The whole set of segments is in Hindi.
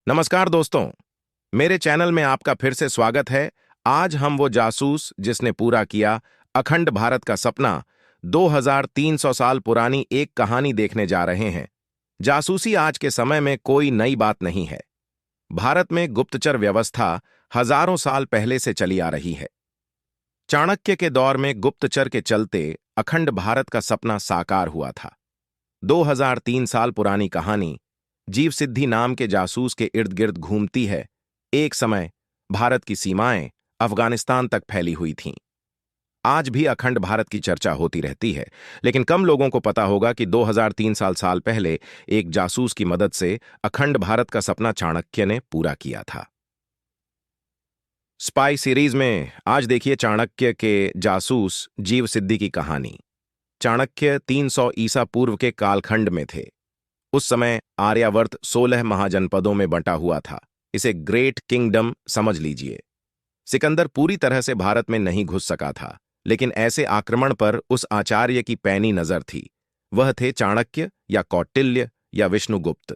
नमस्कार दोस्तों, मेरे चैनल में आपका फिर से स्वागत है। आज हम वो जासूस जिसने पूरा किया अखंड भारत का सपना 2300 साल पुरानी एक कहानी देखने जा रहे हैं। जासूसी आज के समय में कोई नई बात नहीं है। भारत में गुप्तचर व्यवस्था हजारों साल पहले से चली आ रही है। चाणक्य के दौर में गुप्तचर के चलते अखंड भारत का सपना साकार हुआ था। 2003 साल पुरानी कहानी जीव सिद्धि नाम के जासूस के इर्द गिर्द घूमती है। एक समय भारत की सीमाएं अफगानिस्तान तक फैली हुई थीं। आज भी अखंड भारत की चर्चा होती रहती है, लेकिन कम लोगों को पता होगा कि 2003 साल पहले एक जासूस की मदद से अखंड भारत का सपना चाणक्य ने पूरा किया था। स्पाई सीरीज में आज देखिए चाणक्य के जासूस जीव सिद्धि की कहानी। चाणक्य 300 ईसा पूर्व के कालखंड में थे। उस समय आर्यावर्त 16 महाजनपदों में बंटा हुआ था। इसे ग्रेट किंगडम समझ लीजिए। सिकंदर पूरी तरह से भारत में नहीं घुस सका था, लेकिन ऐसे आक्रमण पर उस आचार्य की पैनी नजर थी। वह थे चाणक्य या कौटिल्य या विष्णुगुप्त।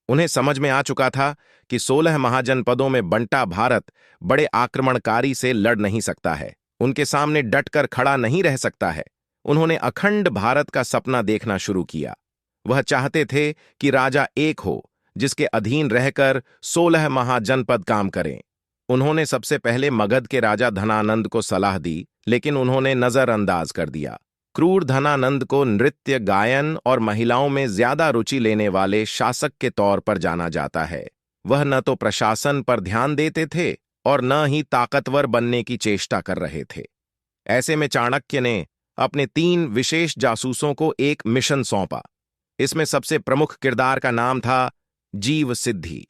उन्हें समझ में आ चुका था कि 16 महाजनपदों में बंटा भारत बड़े आक्रमणकारी से लड़ नहीं सकता है, उनके सामने डटकर खड़ा नहीं रह सकता है। उन्होंने अखंड भारत का सपना देखना शुरू किया। वह चाहते थे कि राजा एक हो, जिसके अधीन रहकर 16 महाजनपद काम करें। उन्होंने सबसे पहले मगध के राजा धनानंद को सलाह दी, लेकिन उन्होंने नजरअंदाज कर दिया। क्रूर धनानंद को नृत्य, गायन और महिलाओं में ज्यादा रुचि लेने वाले शासक के तौर पर जाना जाता है। वह न तो प्रशासन पर ध्यान देते थे और न ही ताकतवर बनने की चेष्टा कर रहे थे। ऐसे में चाणक्य ने अपने 3 विशेष जासूसों को एक मिशन सौंपा। इसमें सबसे प्रमुख किरदार का नाम था जीव सिद्धि।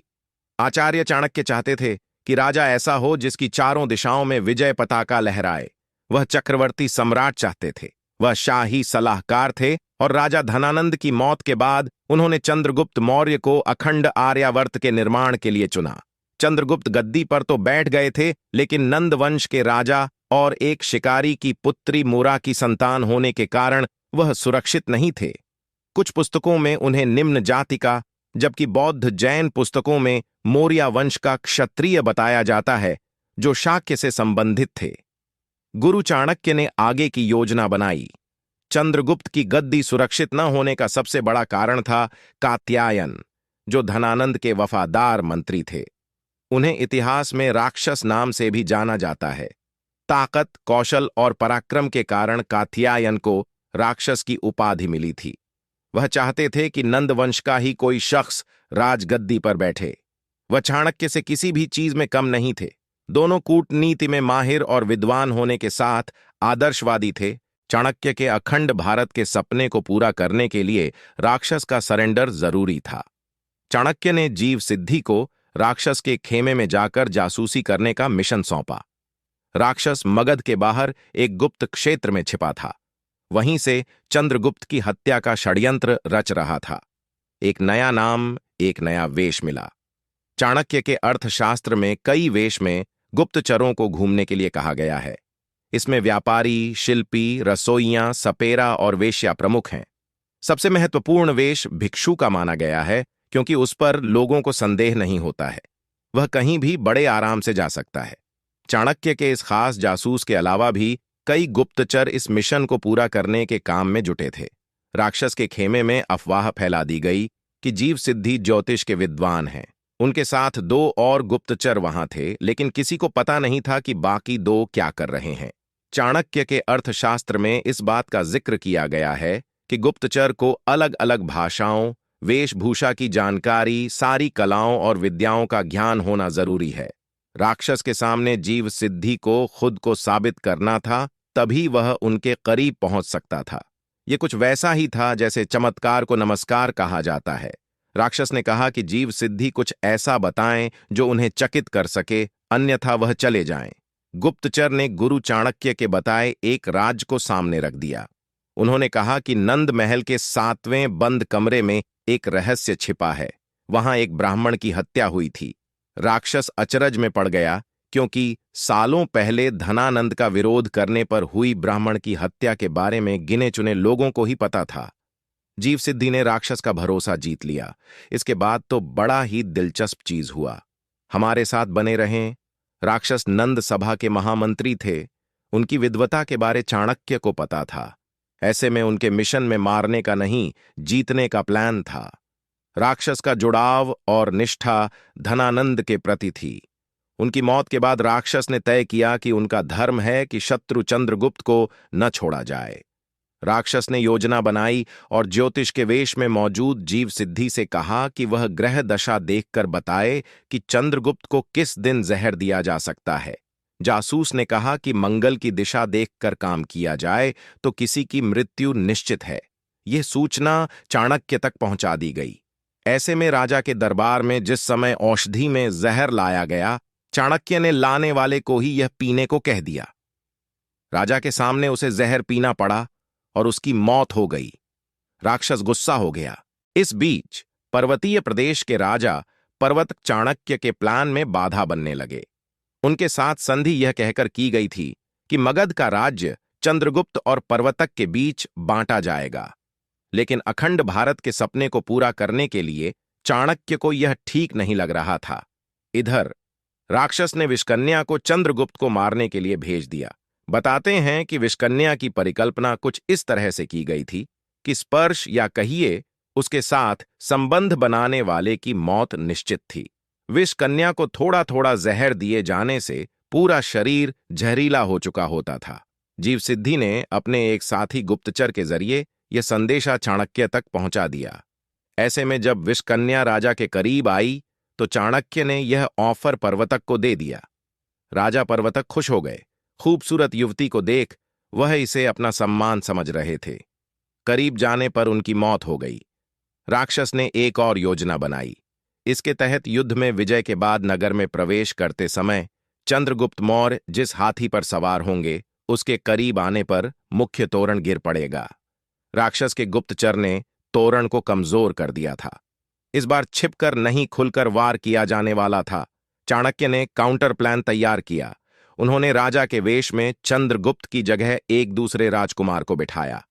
आचार्य चाणक्य चाहते थे कि राजा ऐसा हो जिसकी चारों दिशाओं में विजय पताका लहराए। वह चक्रवर्ती सम्राट चाहते थे। वह शाही सलाहकार थे और राजा धनानंद की मौत के बाद उन्होंने चंद्रगुप्त मौर्य को अखंड आर्यावर्त के निर्माण के लिए चुना। चंद्रगुप्त गद्दी पर तो बैठ गए थे, लेकिन नंद वंश के राजा और एक शिकारी की पुत्री मूरा की संतान होने के कारण वह सुरक्षित नहीं थे। कुछ पुस्तकों में उन्हें निम्न जाति का, जबकि बौद्ध जैन पुस्तकों में मौर्य वंश का क्षत्रिय बताया जाता है, जो शाक्य से संबंधित थे। गुरु चाणक्य ने आगे की योजना बनाई। चंद्रगुप्त की गद्दी सुरक्षित न होने का सबसे बड़ा कारण था कात्यायन, जो धनानंद के वफादार मंत्री थे। उन्हें इतिहास में राक्षस नाम से भी जाना जाता है। ताकत, कौशल और पराक्रम के कारण कात्यायन को राक्षस की उपाधि मिली थी। वह चाहते थे कि नंद वंश का ही कोई शख्स राजगद्दी पर बैठे। वह चाणक्य से किसी भी चीज में कम नहीं थे। दोनों कूटनीति में माहिर और विद्वान होने के साथ आदर्शवादी थे। चाणक्य के अखंड भारत के सपने को पूरा करने के लिए राक्षस का सरेंडर जरूरी था। चाणक्य ने जीव सिद्धि को राक्षस के खेमे में जाकर जासूसी करने का मिशन सौंपा। राक्षस मगध के बाहर एक गुप्त क्षेत्र में छिपा था। वहीं से चंद्रगुप्त की हत्या का षड्यंत्र रच रहा था। एक नया नाम, एक नया वेश मिला। चाणक्य के अर्थशास्त्र में कई वेश में गुप्तचरों को घूमने के लिए कहा गया है। इसमें व्यापारी, शिल्पी, रसोइयां, सपेरा और वेश्या प्रमुख हैं। सबसे महत्वपूर्ण वेश भिक्षु का माना गया है, क्योंकि उस पर लोगों को संदेह नहीं होता है। वह कहीं भी बड़े आराम से जा सकता है। चाणक्य के इस खास जासूस के अलावा भी कई गुप्तचर इस मिशन को पूरा करने के काम में जुटे थे। राक्षस के खेमे में अफवाह फैला दी गई कि जीव सिद्धि ज्योतिष के विद्वान हैं। उनके साथ 2 और गुप्तचर वहां थे, लेकिन किसी को पता नहीं था कि बाकी 2 क्या कर रहे हैं। चाणक्य के अर्थशास्त्र में इस बात का जिक्र किया गया है कि गुप्तचर को अलग अलग भाषाओं, वेशभूषा की जानकारी, सारी कलाओं और विद्याओं का ज्ञान होना जरूरी है। राक्षस के सामने जीव सिद्धि को खुद को साबित करना था, तभी वह उनके करीब पहुंच सकता था। यह कुछ वैसा ही था जैसे चमत्कार को नमस्कार कहा जाता है। राक्षस ने कहा कि जीव सिद्धि कुछ ऐसा बताएं जो उन्हें चकित कर सके, अन्यथा वह चले जाएं। गुप्तचर ने गुरु चाणक्य के बताए एक राज को सामने रख दिया। उन्होंने कहा कि नंद महल के 7वें बंद कमरे में एक रहस्य छिपा है। वहां एक ब्राह्मण की हत्या हुई थी। राक्षस अचरज में पड़ गया, क्योंकि सालों पहले धनानंद का विरोध करने पर हुई ब्राह्मण की हत्या के बारे में गिने चुने लोगों को ही पता था। जीव सिद्धि ने राक्षस का भरोसा जीत लिया। इसके बाद तो बड़ा ही दिलचस्प चीज हुआ। हमारे साथ बने रहें। राक्षस नंद सभा के महामंत्री थे। उनकी विद्वता के बारे चाणक्य को पता था। ऐसे में उनके मिशन में मारने का नहीं, जीतने का प्लान था। राक्षस का जुड़ाव और निष्ठा धनानंद के प्रति थी। उनकी मौत के बाद राक्षस ने तय किया कि उनका धर्म है कि शत्रु चंद्रगुप्त को न छोड़ा जाए। राक्षस ने योजना बनाई और ज्योतिष के वेश में मौजूद जीव सिद्धि से कहा कि वह ग्रह दशा देखकर बताए कि चंद्रगुप्त को किस दिन जहर दिया जा सकता है। जासूस ने कहा कि मंगल की दिशा देखकर काम किया जाए तो किसी की मृत्यु निश्चित है। यह सूचना चाणक्य तक पहुंचा दी गई। ऐसे में राजा के दरबार में जिस समय औषधि में जहर लाया गया, चाणक्य ने लाने वाले को ही यह पीने को कह दिया। राजा के सामने उसे जहर पीना पड़ा और उसकी मौत हो गई। राक्षस गुस्सा हो गया। इस बीच पर्वतीय प्रदेश के राजा पर्वत चाणक्य के प्लान में बाधा बनने लगे। उनके साथ संधि यह कहकर की गई थी कि मगध का राज्य चंद्रगुप्त और पर्वतक के बीच बांटा जाएगा। लेकिन अखंड भारत के सपने को पूरा करने के लिए चाणक्य को यह ठीक नहीं लग रहा था। इधर राक्षस ने विष्कन्या को चंद्रगुप्त को मारने के लिए भेज दिया। बताते हैं कि विष्कन्या की परिकल्पना कुछ इस तरह से की गई थी कि स्पर्श या कहिए उसके साथ संबंध बनाने वाले की मौत निश्चित थी। विष्कन्या को थोड़ा थोड़ा जहर दिए जाने से पूरा शरीर जहरीला हो चुका होता था। जीव सिद्धि ने अपने एक साथी गुप्तचर के जरिए यह संदेशा चाणक्य तक पहुंचा दिया। ऐसे में जब विष्कन्या राजा के करीब आई तो चाणक्य ने यह ऑफर पर्वतक को दे दिया। राजा पर्वतक खुश हो गए। खूबसूरत युवती को देख वह इसे अपना सम्मान समझ रहे थे। करीब जाने पर उनकी मौत हो गई। राक्षस ने एक और योजना बनाई। इसके तहत युद्ध में विजय के बाद नगर में प्रवेश करते समय चंद्रगुप्त मौर्य जिस हाथी पर सवार होंगे उसके करीब आने पर मुख्य तोरण गिर पड़ेगा। राक्षस के गुप्तचर ने तोरण को कमजोर कर दिया था। इस बार छिपकर नहीं खुलकर वार किया जाने वाला था। चाणक्य ने काउंटर प्लान तैयार किया। उन्होंने राजा के वेश में चंद्रगुप्त की जगह एक दूसरे राजकुमार को बिठाया।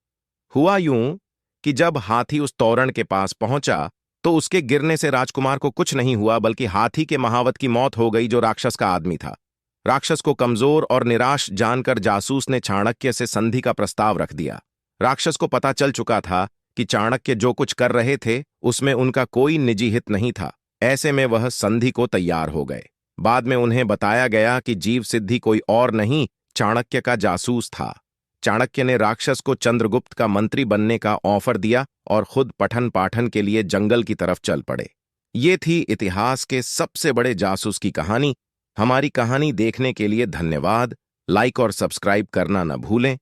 हुआ यूं कि जब हाथी उस तोरण के पास पहुंचा तो उसके गिरने से राजकुमार को कुछ नहीं हुआ, बल्कि हाथी के महावत की मौत हो गई जो राक्षस का आदमी था। राक्षस को कमजोर और निराश जानकर जासूस ने चाणक्य से संधि का प्रस्ताव रख दिया। राक्षस को पता चल चुका था कि चाणक्य जो कुछ कर रहे थे उसमें उनका कोई निजी हित नहीं था। ऐसे में वह संधि को तैयार हो गए। बाद में उन्हें बताया गया कि जीव सिद्धि कोई और नहीं, चाणक्य का जासूस था। चाणक्य ने राक्षस को चंद्रगुप्त का मंत्री बनने का ऑफर दिया और खुद पठन पाठन के लिए जंगल की तरफ चल पड़े। ये थी इतिहास के सबसे बड़े जासूस की कहानी। हमारी कहानी देखने के लिए धन्यवाद। लाइक और सब्सक्राइब करना न भूलें।